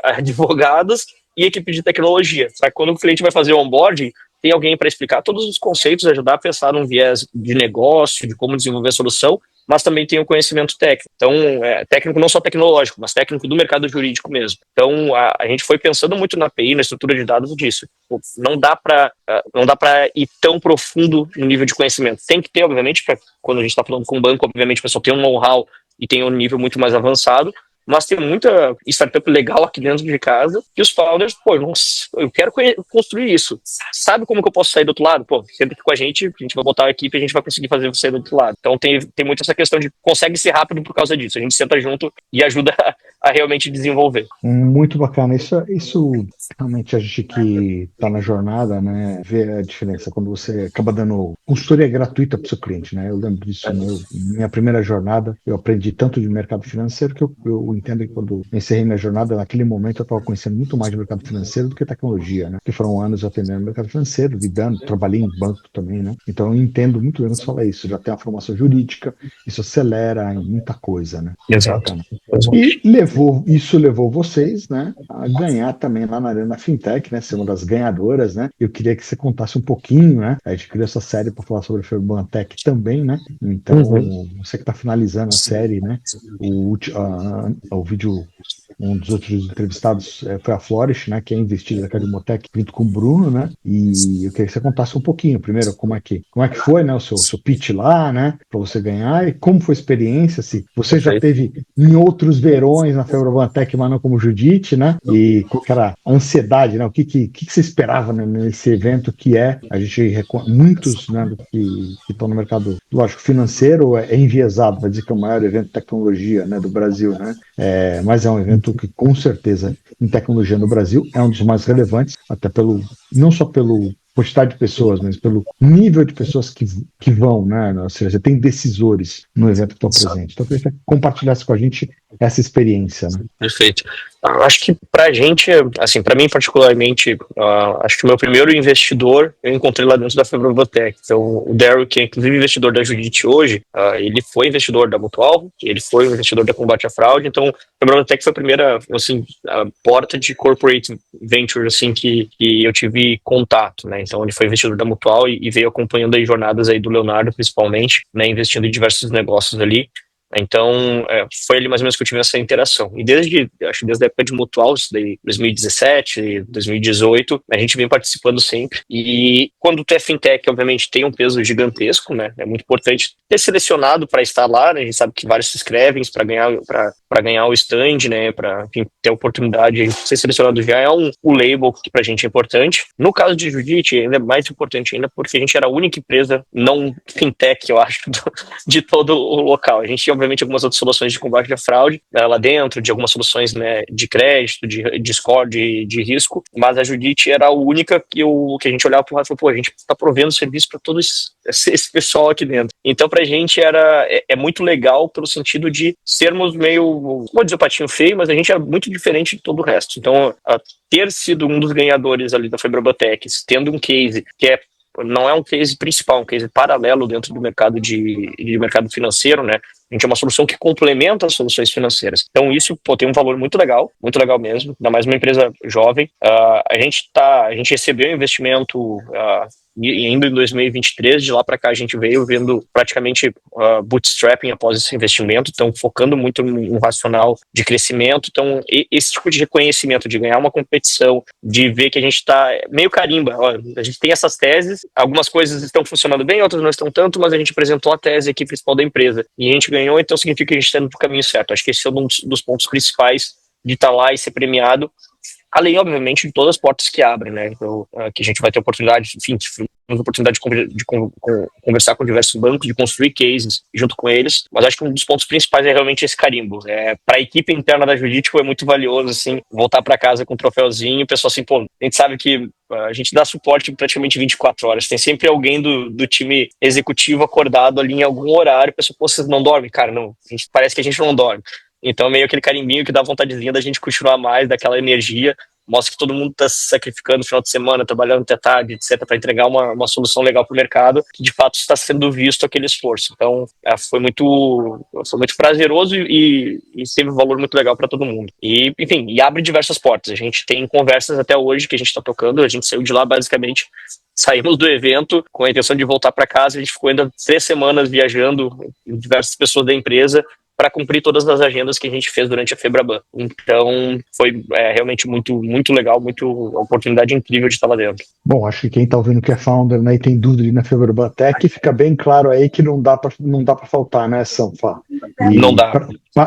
advogados e equipe de tecnologia. Quando o cliente vai fazer o onboarding, tem alguém para explicar todos os conceitos, ajudar a pensar num viés de negócio, de como desenvolver a solução, mas também tem o conhecimento técnico. Então, técnico não só tecnológico, mas técnico do mercado jurídico mesmo. Então, a gente foi pensando muito na API, na estrutura de dados disso. Não dá para ir tão profundo no nível de conhecimento. Tem que ter, obviamente, quando a gente está falando com um banco, obviamente o pessoal tem um know-how e tem um nível muito mais avançado, mas tem muita startup legal aqui dentro de casa, e os founders, pô, nossa, eu quero construir isso. Sabe como que eu posso sair do outro lado? Pô, sempre que com a gente vai botar a equipe, a gente vai conseguir fazer você sair do outro lado. Então tem muito essa questão de consegue ser rápido por causa disso. A gente senta junto e ajuda a realmente desenvolver. Muito bacana. Isso realmente a gente que está na jornada, né, vê a diferença quando você acaba dando consultoria gratuita para o seu cliente, né? Eu lembro disso, minha primeira jornada, eu aprendi tanto de mercado financeiro que eu entendo que quando eu encerrei minha jornada, naquele momento eu estava conhecendo muito mais de mercado financeiro do que tecnologia, né? Que foram anos atendendo no mercado financeiro, lidando, trabalhei em banco também, né? Então eu entendo muito bem quando você fala isso. Já tem a formação jurídica, isso acelera em muita coisa, né? Exato. E isso levou vocês, né, a ganhar também lá na Arena Fintech, né, ser uma das ganhadoras, né? Eu queria que você contasse um pouquinho, né? A gente criou essa série para falar sobre a Febraban também, né? Então, você que está finalizando a série, né? O vídeo, um dos outros entrevistados foi a Flourish, né? Que é investida da Cadimotec, junto com o Bruno, né? E eu queria que você contasse um pouquinho, primeiro, como é que foi, né? O seu pitch lá, né? Para você ganhar, e como foi a experiência, se você já teve em outros verões na Febraban, mas não como Judite, né? E qual que era a ansiedade, né? O que você esperava, né, nesse evento que a gente muitos, né, que estão no mercado, lógico, financeiro é enviesado, vai dizer que é o maior evento de tecnologia, né, do Brasil, né? Mas é um evento que com certeza em tecnologia no Brasil é um dos mais relevantes, até não só pelo quantidade de pessoas, mas pelo nível de pessoas que vão, né? Ou seja, você tem decisores no evento que estão presentes. Então, eu queria que você compartilhasse com a gente essa experiência, né? Perfeito. Acho que pra gente, assim, pra mim particularmente, acho que o meu primeiro investidor eu encontrei lá dentro da Febrobotec. Então, o Daryl, que é inclusive investidor da Judite hoje, ele foi investidor da Mutual, ele foi investidor da Combate à Fraude. Então, a Febrobotec foi a primeira, assim, a porta de corporate venture, assim, que eu tive contato, né? Então, ele foi investidor da Mutual e veio acompanhando as jornadas aí do Leonardo, principalmente, né? Investindo em diversos negócios ali. Então, foi ali mais ou menos que eu tive essa interação. E acho que desde a época de Mutual, isso daí, 2017, 2018, a gente vem participando sempre. E quando tu é fintech, obviamente, tem um peso gigantesco, né? É muito importante ter selecionado para estar lá, né? A gente sabe que vários se inscrevem para ganhar o stand, né? Para ter a oportunidade de ser selecionado já é o label que pra gente é importante. No caso de Judite, ainda é mais importante ainda, porque a gente era a única empresa não fintech, eu acho, de todo o local. A gente tinha, obviamente, algumas outras soluções de combate à fraude lá dentro, de algumas soluções, né, de crédito, de score, de risco, mas a Judite era a única que a gente olhava para o lado e falou, pô, a gente está provendo serviço para todo esse pessoal aqui dentro. Então, para a gente é muito legal pelo sentido de sermos meio, vou dizer o patinho feio, mas a gente é muito diferente de todo o resto. Então, ter sido um dos ganhadores ali da Febrabotecs, tendo um case que não é um case principal, um case paralelo dentro do mercado de mercado financeiro, né? A gente é uma solução que complementa as soluções financeiras. Então isso, tem um valor muito legal mesmo, ainda mais uma empresa jovem. A gente recebeu investimento ainda em 2023, de lá para cá a gente veio vendo praticamente bootstrapping após esse investimento, então focando muito no racional de crescimento. Então esse tipo de reconhecimento, de ganhar uma competição, de ver que a gente está meio carimba, a gente tem essas teses, algumas coisas estão funcionando bem, outras não estão tanto, mas a gente apresentou a tese aqui principal da empresa e a gente ganhou, então significa que a gente está indo para o caminho certo. Acho que esse é um dos pontos principais de estar lá e ser premiado, além, obviamente, de todas as portas que abrem, né? Então, que a gente vai ter oportunidade, enfim, de conversar com diversos bancos, de construir cases junto com eles, mas acho que um dos pontos principais é realmente esse carimbo. Para a equipe interna da Judite foi muito valioso, assim, voltar para casa com um troféuzinho, o pessoal assim, pô, a gente sabe que a gente dá suporte praticamente 24 horas, tem sempre alguém do time executivo acordado ali em algum horário, o pessoal, pô, vocês não dormem? Cara, não, parece que a gente não dorme. Então, meio aquele carimbinho que dá vontadezinha da gente continuar mais, daquela energia, mostra que todo mundo está se sacrificando no final de semana, trabalhando até tarde, etc., para entregar uma solução legal para o mercado, que de fato está sendo visto aquele esforço. Então, foi muito prazeroso e teve um valor muito legal para todo mundo. E, enfim, abre diversas portas. A gente tem conversas até hoje que a gente está tocando, a gente saiu de lá basicamente. Saímos do evento com a intenção de voltar para casa, a gente ficou ainda 3 semanas viajando, diversas pessoas da empresa, para cumprir todas as agendas que a gente fez durante a Febraban. Então, foi realmente muito, muito legal, muito oportunidade incrível de estar lá dentro. Bom, acho que quem está ouvindo que é founder, né, e tem dúvida ali na Febraban Tech, fica bem claro aí que não dá para faltar, né, Sanfa? E Não dá.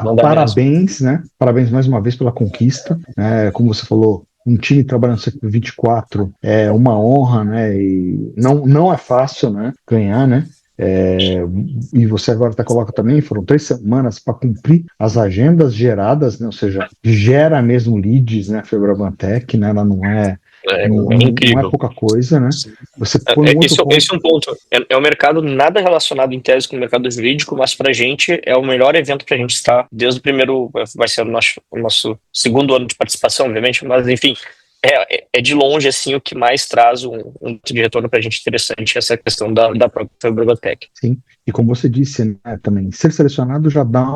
Não dá parabéns, mesmo. Né? Parabéns mais uma vez pela conquista. Como você falou, um time trabalhando século 24 é uma honra, né? E não é fácil, né? Ganhar, né? E você agora coloca também, foram 3 semanas para cumprir as agendas geradas, né? Ou seja, gera mesmo leads, né? A Febraban Tech, né? Ela não é incrível. Não é pouca coisa, né? Você põe um esse é um ponto. É um mercado nada relacionado em tese com o mercado jurídico, mas pra gente é o melhor evento que a gente está desde o primeiro. Vai ser o nosso segundo ano de participação, obviamente, mas enfim. É de longe assim o que mais traz um de retorno para a gente interessante, essa questão da própria Febraban Tech. Sim, e como você disse, né, também, ser selecionado já dá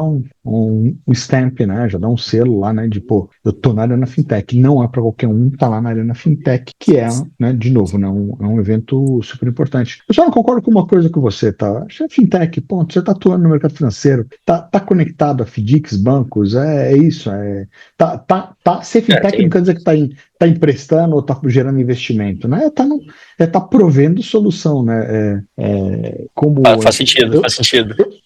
um stamp, né, já dá um selo lá, né, de, pô, eu tô na Arena Fintech. Não é para qualquer um estar lá na Arena Fintech, que é, né, de novo, né, é um evento super importante. Eu só não concordo com uma coisa com você, tá? Acho que Fintech, ponto, você tá atuando no mercado financeiro, tá conectado a FDICs, bancos, é isso, ser Fintech não quer dizer que tá emprestando ou está gerando investimento, né? Tá provendo solução, né? Faz sentido.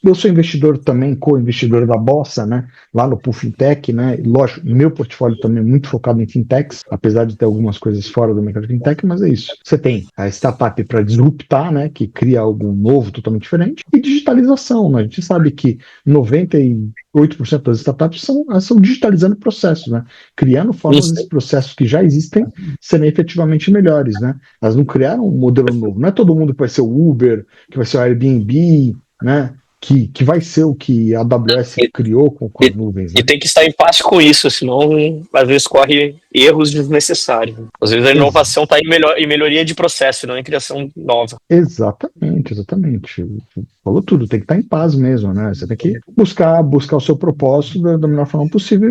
Eu sou investidor também, co-investidor da Bossa, né? Lá no Pool Fintech, né? Lógico, meu portfólio também é muito focado em fintechs, apesar de ter algumas coisas fora do mercado de fintech, mas é isso. Você tem a startup para disruptar, né? Que cria algo novo, totalmente diferente, e digitalização, né? A gente sabe que 98% das startups são digitalizando processos, né? Criando formas desses processos que já existem serem efetivamente melhores, né? Elas não criaram um modelo novo. Não é todo mundo que vai ser o Uber, que vai ser o Airbnb, né? Que vai ser o que a AWS criou com as nuvens. Né? E tem que estar em paz com isso, senão às vezes corre erros desnecessários. Às vezes a inovação está em melhoria de processo, não em criação nova. Exatamente. Falou tudo, tem que estar em paz mesmo, né? Você tem que buscar o seu propósito da melhor forma possível.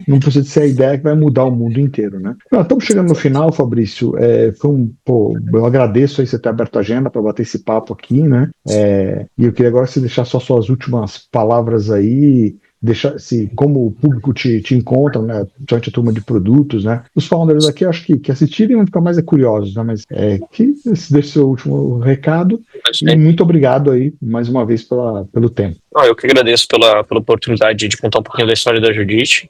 Não precisa ser a ideia que vai mudar o mundo inteiro, né? Estamos chegando no final, Fabrício. Eu agradeço aí você ter aberto a agenda para bater esse papo aqui, né? E eu queria agora você deixar só suas últimas palavras aí, como o público te encontra, né? Principalmente a turma de produtos, né? Os founders aqui, acho que assistirem vão ficar mais curiosos, né? Mas que deixe seu último recado e muito obrigado aí, mais uma vez, pelo tempo. Eu que agradeço pela oportunidade de contar um pouquinho da história da Judite.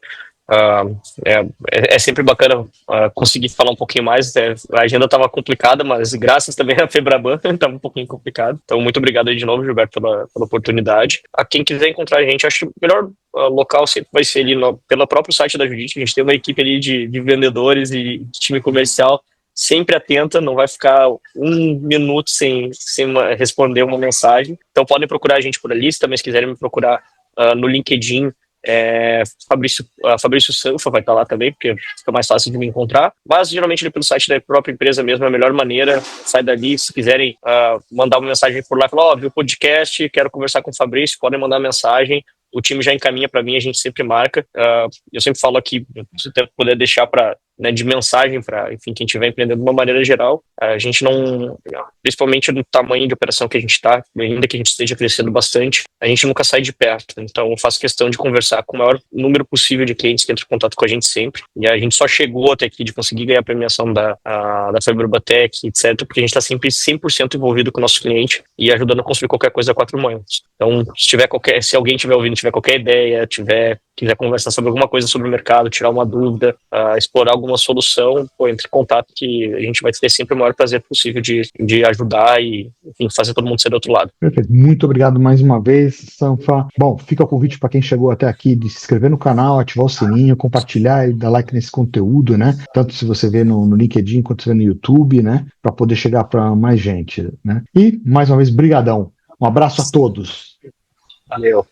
É sempre bacana conseguir falar um pouquinho mais. A agenda estava complicada, mas graças também à Febraban estava um pouquinho complicado. Então, muito obrigado aí de novo, Gilberto, pela oportunidade. A quem quiser encontrar a gente, acho que o melhor local sempre vai ser ali pelo próprio site da Judite. A gente tem uma equipe ali de vendedores e de time comercial sempre atenta, não vai ficar um minuto sem responder uma mensagem. Então, podem procurar a gente por ali. Se também quiserem me procurar no LinkedIn, Fabrício Sanfa vai estar lá também, porque fica mais fácil de me encontrar, mas geralmente pelo site da própria empresa mesmo é a melhor maneira. Sai dali, se quiserem mandar uma mensagem por lá, falar, vi o podcast, quero conversar com o Fabrício, podem mandar mensagem, o time já encaminha para mim, a gente sempre marca. Eu sempre falo aqui, se puder deixar de mensagem para, enfim, quem estiver empreendendo de uma maneira geral, a gente não, principalmente no tamanho de operação que a gente está, ainda que a gente esteja crescendo bastante, a gente nunca sai de perto. Então, eu faço questão de conversar com o maior número possível de clientes que entram em contato com a gente sempre. E a gente só chegou até aqui de conseguir ganhar a premiação da Febraban Tech, etc., porque a gente está sempre 100% envolvido com o nosso cliente e ajudando a construir qualquer coisa a 4 mãos. Então, se alguém estiver ouvindo, tiver qualquer ideia, quiser conversar sobre alguma coisa sobre o mercado, tirar uma dúvida, explorar alguma solução, entre em contato, que a gente vai ter sempre o maior prazer possível de ajudar e, enfim, fazer todo mundo ser do outro lado. Perfeito. Muito obrigado mais uma vez, Sanfa. Bom, fica o convite para quem chegou até aqui de se inscrever no canal, ativar o sininho, compartilhar e dar like nesse conteúdo, né? Tanto se você vê no LinkedIn quanto se vê no YouTube, né? Para poder chegar para mais gente, né? E, mais uma vez, brigadão. Um abraço a todos. Valeu.